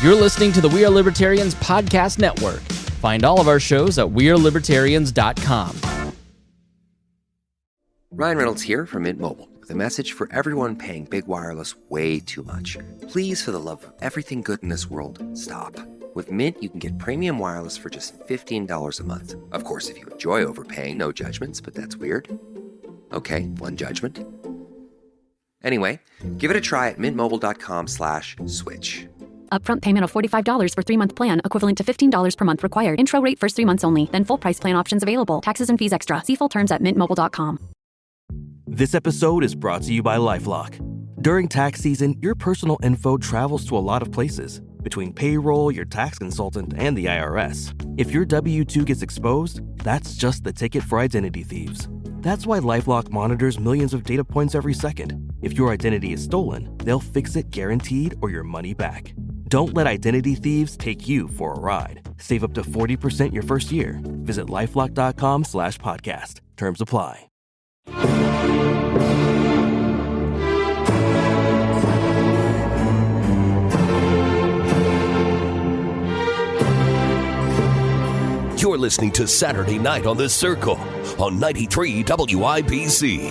You're listening to the We Are Libertarians Podcast Network. Find all of our shows at wearelibertarians.com. Ryan Reynolds here from Mint Mobile with a message for everyone paying big wireless way too much. Please, for the love of everything good in this world, stop. With Mint, you can get premium wireless for just $15 a month. Of course, if you enjoy overpaying, no judgments, but that's weird. Okay, one judgment. Anyway, give it a try at mintmobile.com/switch. Upfront payment of $45 for 3-month plan, equivalent to $15 per month required. Intro rate first 3 months only, then full price plan options available. Taxes and fees extra. See full terms at mintmobile.com. This episode is brought to you by LifeLock. During tax season, your personal info travels to a lot of places. Between payroll, your tax consultant, and the IRS. If your W-2 gets exposed, that's just the ticket for identity thieves. That's why LifeLock monitors millions of data points every second. If your identity is stolen, they'll fix it guaranteed or your money back. Don't let identity thieves take you for a ride. Save up to 40% your first year. Visit LifeLock.com/podcast. Terms apply. You're listening to Saturday Night on the Circle on 93 WIBC.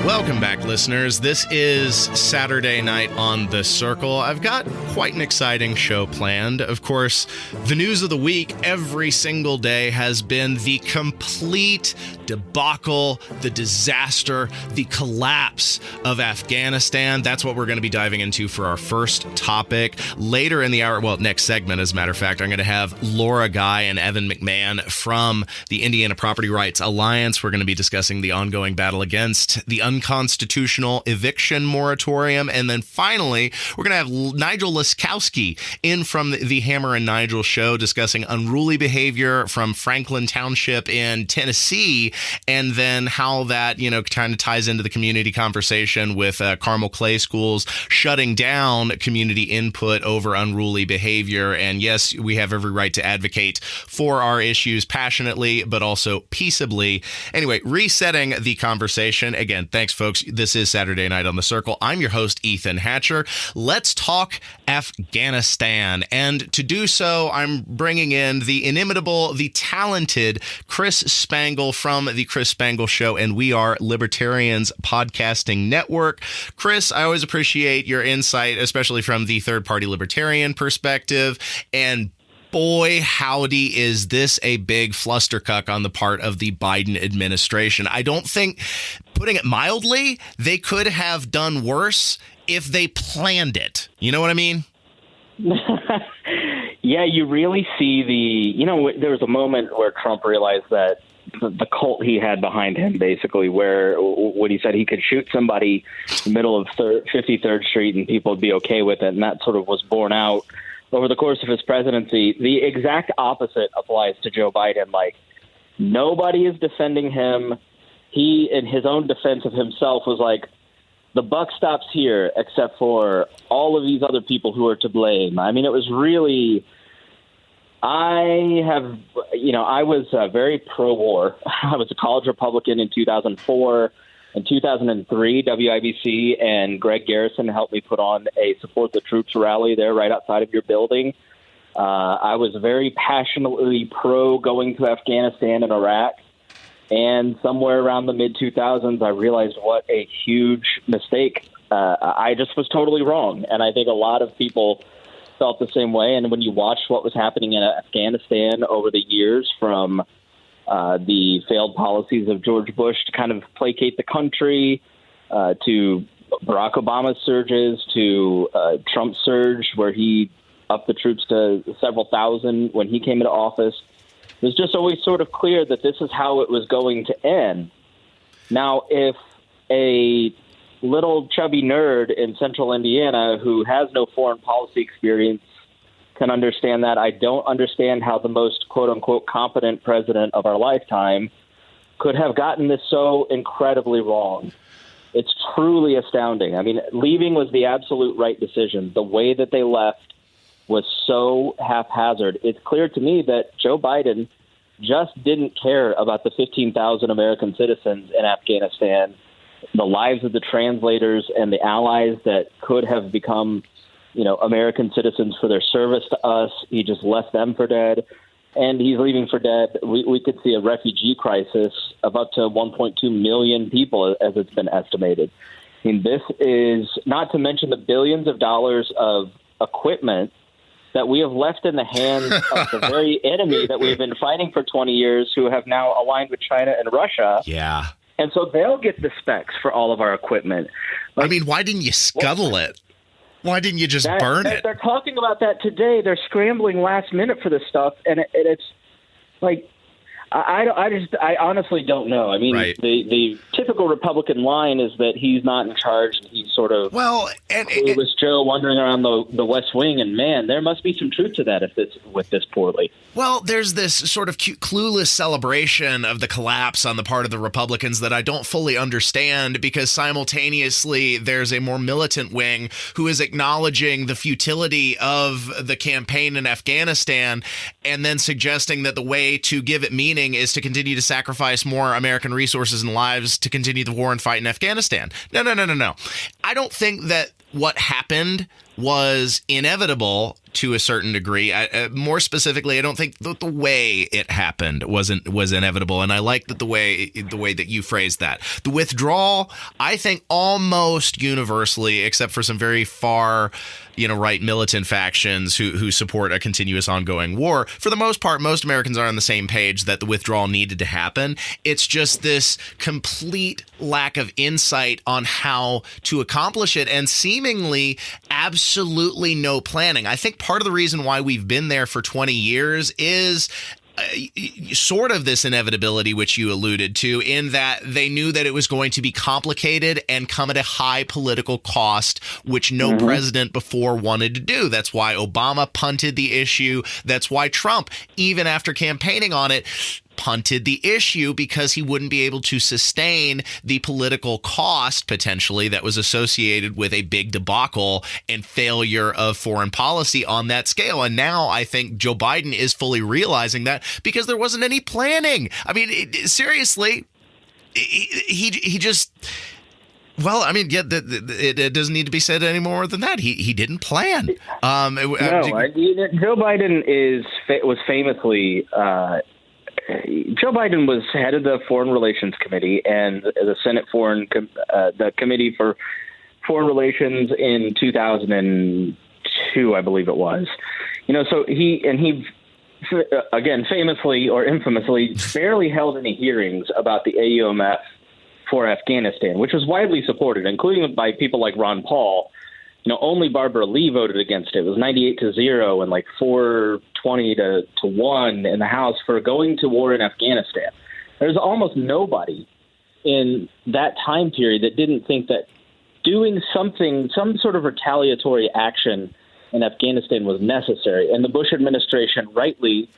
Welcome back, listeners. This is Saturday Night on the Circle. I've got quite an exciting show planned. Of course, the news of the week every single day has been the complete debacle, the disaster, the collapse of Afghanistan. That's what we're going to be diving into for our first topic. Later in the hour, well, next segment, as a matter of fact, I'm going to have Laura Guy and Evan McMahon from the Indiana Property Rights Alliance. We're going to be discussing the ongoing battle against the unconstitutional eviction moratorium. And then finally, we're going to have Nigel Laskowski in from the Hammer and Nigel show discussing unruly behavior from Franklin Township in Tennessee, and then how that, kind of ties into the community conversation with Carmel Clay Schools shutting down community input over unruly behavior. And yes, we have every right to advocate for our issues passionately, but also peaceably. Anyway, resetting the conversation. Again, thanks, folks. This is Saturday Night on the Circle. I'm your host, Ethan Hatcher. Let's talk Afghanistan. And to do so, I'm bringing in the inimitable, the talented Chris Spangle from the Chris Spangle Show and We Are Libertarians Podcasting Network. Chris, I always appreciate your insight, especially from the third-party libertarian perspective. And boy, howdy, is this a big flustercuck on the part of the Biden administration. I don't think, putting it mildly, they could have done worse if they planned it. You know what I mean? Yeah, you really see there was a moment where Trump realized that the cult he had behind him, basically, where when he said he could shoot somebody in the middle of 53rd Street and people would be okay with it, and that sort of was borne out over the course of his presidency. The exact opposite applies to Joe Biden. Like, nobody is defending him. He, in his own defense of himself, was like, the buck stops here, except for all of these other people who are to blame. I mean, it was really, I was very pro-war. I was a college Republican in 2004. In 2003, WIBC and Greg Garrison helped me put on a Support the Troops rally there right outside of your building. I was very passionately pro going to Afghanistan and Iraq. And somewhere around the mid-2000s, I realized what a huge mistake. I just was totally wrong. And I think a lot of people felt the same way. And when you watch what was happening in Afghanistan over the years, from the failed policies of George Bush to kind of placate the country, to Barack Obama's surges, to Trump's surge, where he upped the troops to several thousand when he came into office, it was just always sort of clear that this is how it was going to end. Now, if a little chubby nerd in central Indiana who has no foreign policy experience can understand that, I don't understand how the most quote-unquote competent president of our lifetime could have gotten this so incredibly wrong. It's truly astounding. I mean, leaving was the absolute right decision. The way that they left was so haphazard. It's clear to me that Joe Biden just didn't care about the 15,000 American citizens in Afghanistan the lives of the translators and the allies that could have become, American citizens for their service to us. He just left them for dead, and he's leaving for dead. We could see a refugee crisis of up to 1.2 million people, as it's been estimated. I mean, this is not to mention the billions of dollars of equipment that we have left in the hands of the very enemy that we've been fighting for 20 years, who have now aligned with China and Russia. Yeah. And so they'll get the specs for all of our equipment. I mean, why didn't you scuttle it? Why didn't you just burn it? They're talking about that today. They're scrambling last minute for this stuff, and it's like I honestly don't know. I mean, right. The typical Republican line is that he's not in charge, and he's sort of clueless Joe wandering around the West Wing. And man, there must be some truth to that if this with this poorly. Well, there's this sort of clueless celebration of the collapse on the part of the Republicans that I don't fully understand, because simultaneously there's a more militant wing who is acknowledging the futility of the campaign in Afghanistan and then suggesting that the way to give it meaning is to continue to sacrifice more American resources and lives to continue the war and fight in Afghanistan. No. I don't think that what happened was inevitable to a certain degree. More specifically, I don't think the way it happened was inevitable, and I like that the way that you phrased that. The withdrawal, I think, almost universally, except for some very far, right militant factions who support a continuous ongoing war. For the most part, most Americans are on the same page that the withdrawal needed to happen. It's just this complete lack of insight on how to accomplish it, and seemingly absolutely no planning. I think part of the reason why we've been there for 20 years is sort of this inevitability, which you alluded to, in that they knew that it was going to be complicated and come at a high political cost, which no president before wanted to do. That's why Obama punted the issue. That's why Trump, even after campaigning on it, punted the issue, because he wouldn't be able to sustain the political cost potentially that was associated with a big debacle and failure of foreign policy on that scale. And now I think Joe Biden is fully realizing that, because there wasn't any planning. I mean, seriously, he just... Well, I mean, it doesn't need to be said any more than that. He didn't plan. Joe Biden was famously... Joe Biden was head of the Foreign Relations Committee and the Senate the Committee for Foreign Relations in 2002, I believe it was. So he again, famously or infamously, barely held any hearings about the AUMF for Afghanistan, which was widely supported, including by people like Ron Paul. Only Barbara Lee voted against it. It was 98-0 and like 420-1 in the House for going to war in Afghanistan. There's almost nobody in that time period that didn't think that doing some sort of retaliatory action in Afghanistan was necessary. And the Bush administration rightly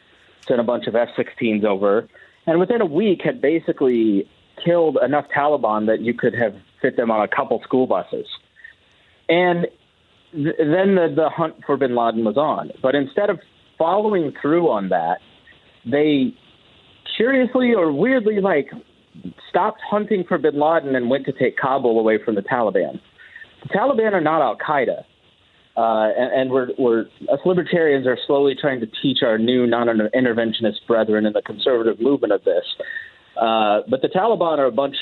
sent a bunch of F-16s over, and within a week had basically killed enough Taliban that you could have fit them on a couple school buses. And then the hunt for bin Laden was on. But instead of following through on that, they curiously or weirdly stopped hunting for bin Laden and went to take Kabul away from the Taliban. The Taliban are not Al-Qaeda. And we're us libertarians are slowly trying to teach our new non-interventionist brethren in the conservative movement of this. But the Taliban are a bunch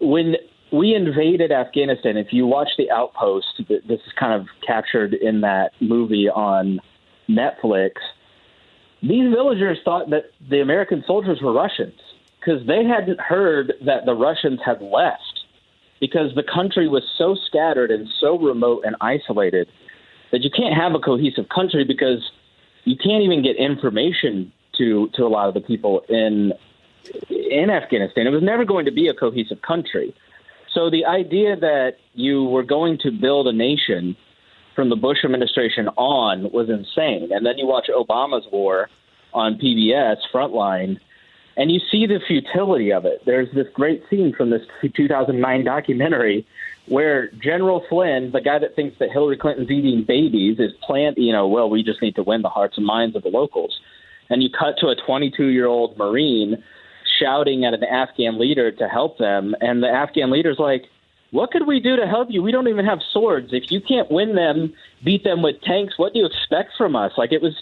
when we invaded Afghanistan. If you watch The Outpost, this is kind of captured in that movie on Netflix. These villagers thought that the American soldiers were Russians because they hadn't heard that the Russians had left, because the country was so scattered and so remote and isolated that you can't have a cohesive country, because you can't even get information to a lot of the people in Afghanistan. It was never going to be a cohesive country. So the idea that you were going to build a nation from the Bush administration on was insane. And then you watch Obama's war on PBS, Frontline, and you see the futility of it. There's this great scene from this 2009 documentary where General Flynn, the guy that thinks that Hillary Clinton's eating babies, is we just need to win the hearts and minds of the locals. And you cut to a 22-year-old Marine shouting at an Afghan leader to help them. And the Afghan leader's like, what could we do to help you? We don't even have swords. If you can't win them, beat them with tanks, what do you expect from us? Like, it was,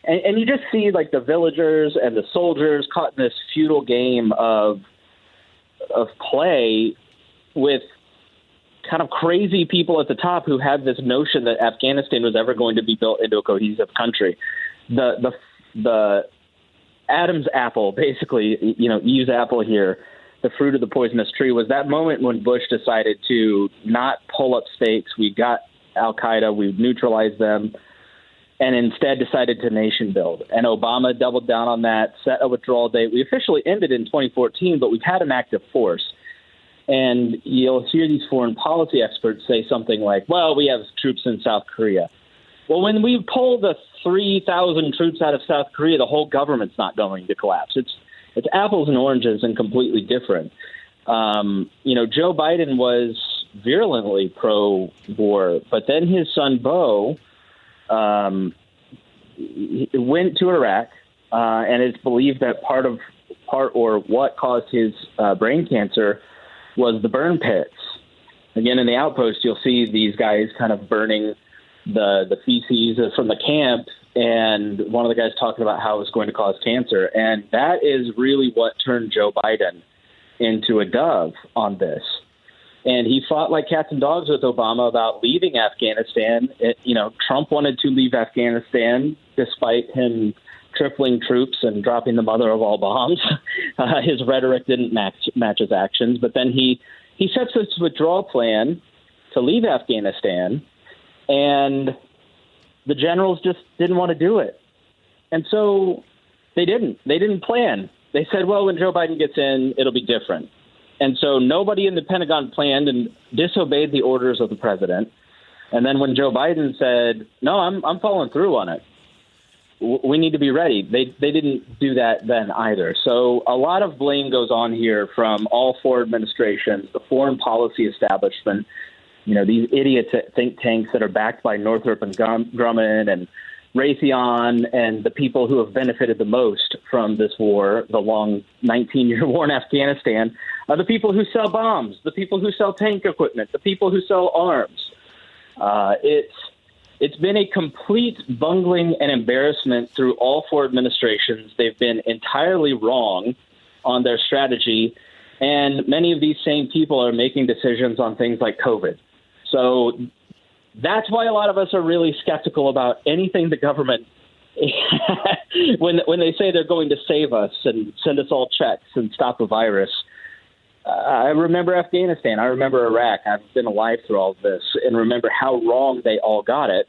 and you just see like the villagers and the soldiers caught in this feudal game of play with kind of crazy people at the top who had this notion that Afghanistan was ever going to be built into a cohesive country. The Adam's apple, basically, Eve's apple here, the fruit of the poisonous tree, was that moment when Bush decided to not pull up stakes. We got al-Qaeda, we neutralized them, and instead decided to nation build. And Obama doubled down on that, set a withdrawal date. We officially ended in 2014, but we've had an active force. And you'll hear these foreign policy experts say something like, well, we have troops in South Korea. Well, when we pull the 3,000 troops out of South Korea, the whole government's not going to collapse. It's apples and oranges and completely different. Joe Biden was virulently pro-war, but then his son Beau went to Iraq, and it's believed that what caused his brain cancer was the burn pits. Again, in the outpost, you'll see these guys kind of burning the feces from the camp, and one of the guys talking about how it was going to cause cancer. And that is really what turned Joe Biden into a dove on this. And he fought like cats and dogs with Obama about leaving Afghanistan. Trump wanted to leave Afghanistan despite him tripling troops and dropping the mother of all bombs. His rhetoric didn't match his actions. But then he sets this withdrawal plan to leave Afghanistan, and the generals just didn't want to do it. And so they didn't. They didn't plan. They said, well, when Joe Biden gets in, it'll be different. And so nobody in the Pentagon planned and disobeyed the orders of the president. And then when Joe Biden said, no, I'm following through on it, we need to be ready, they didn't do that then either. So a lot of blame goes on here from all four administrations, the foreign policy establishment, these idiots at think tanks that are backed by Northrop and Grumman and Raytheon, and the people who have benefited the most from this war, the long 19-year war in Afghanistan, are the people who sell bombs, the people who sell tank equipment, the people who sell arms. It's been a complete bungling and embarrassment through all four administrations. They've been entirely wrong on their strategy, and many of these same people are making decisions on things like COVID. So that's why a lot of us are really skeptical about anything the government when they say they're going to save us and send us all checks and stop a virus. I remember Afghanistan. I remember Iraq. I've been alive through all of this and remember how wrong they all got it.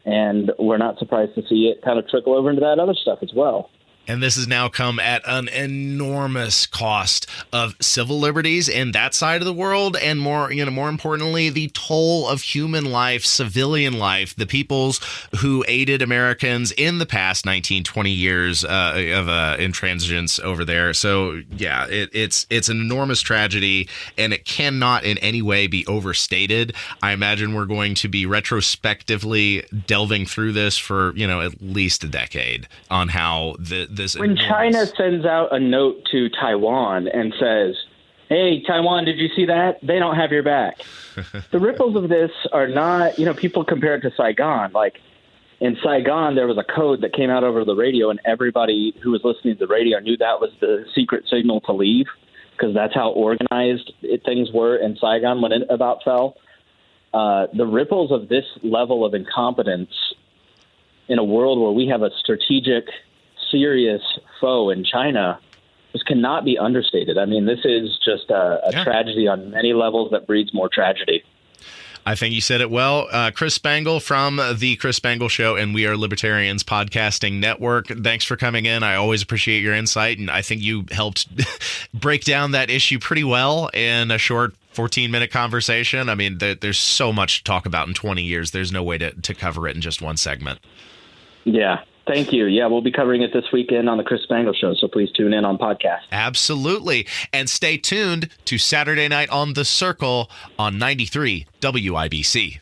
And we're not surprised to see it kind of trickle over into that other stuff as well. And this has now come at an enormous cost of civil liberties in that side of the world, and more importantly, the toll of human life, civilian life, the peoples who aided Americans in the past 19, 20 years of intransigence over there. So, yeah, it's an enormous tragedy, and it cannot in any way be overstated. I imagine we're going to be retrospectively delving through this for, at least a decade on how when China sends out a note to Taiwan and says, hey, Taiwan, did you see that? They don't have your back. The ripples of this are not, people compare it to Saigon. Like in Saigon, there was a code that came out over the radio, and everybody who was listening to the radio knew that was the secret signal to leave, because that's how organized things were in Saigon when it about fell. The ripples of this level of incompetence in a world where we have a strategic, serious foe in China, this cannot be understated. I mean, this is just a tragedy on many levels that breeds more tragedy. I think you said it well. Chris Spangle from the Chris Spangle Show and We Are Libertarians Podcasting Network. Thanks for coming in. I always appreciate your insight, and I think you helped break down that issue pretty well in a short 14-minute conversation. I mean, there's so much to talk about in 20 years. There's no way to cover it in just one segment. Yeah. Thank you. Yeah, we'll be covering it this weekend on the Chris Spangle Show, so please tune in on podcast. Absolutely. And stay tuned to Saturday Night on The Circle on 93 WIBC.